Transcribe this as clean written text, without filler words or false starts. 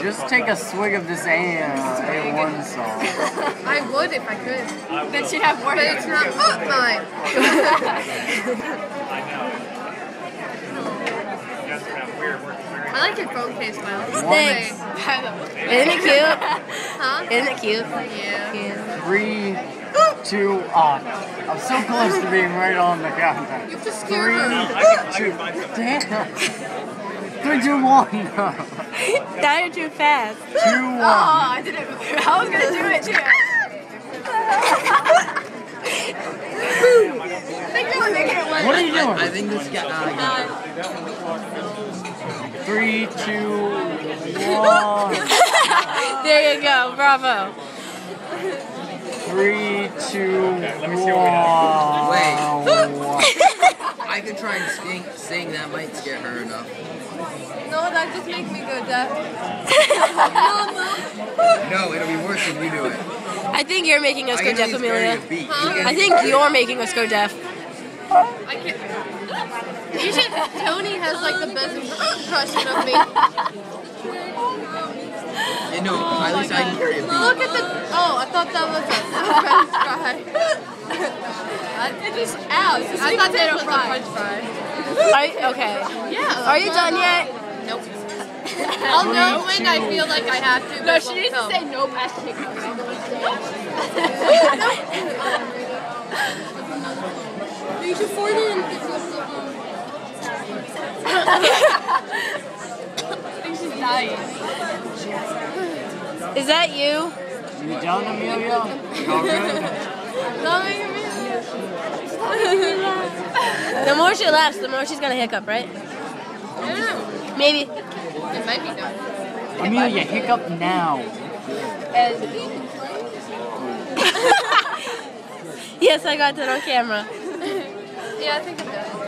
Just take a swig of this A1 song. I would if I could. Then she'd have more. But it's not mine. I like your phone case style. Thanks. Isn't it cute? Huh? Isn't it cute? Yeah. 3, 2, I'm so close to being right on the countdown. You have to scare her. 3, 2, damn. 3, 2, 1. Now you're too fast. 2, 1. Oh, I did it. I was gonna do it too. I think you're only making it one. What are you doing? I think this guy. 3, 2, 1. There you go. Bravo. 3, 2, 1. Wait. I could try and sing. That might scare her enough. No, that just makes me go deaf. No, it'll be worse if you do it. I think you're making us go deaf, Amelia. Huh? I think you're making us go deaf. I can't. You should. Tony has like the best impression of me. You know, at least I can hear you. Look at the. Oh, I thought that was a French fry. It just out. I thought that was a French fry. Okay. Yeah. Are you done yet? Nope. I'll know when I feel like I have to. No, she needs to say nope as hiccups. You should form it in. I think she's dying. Is that you? You done, Amelia? All good? Not making me. The more she laughs, the more she's gonna hiccup, right? Yeah. Maybe. It might be done. Amelia, hiccup now. Yes, I got that on camera. Yeah, I think I'm done.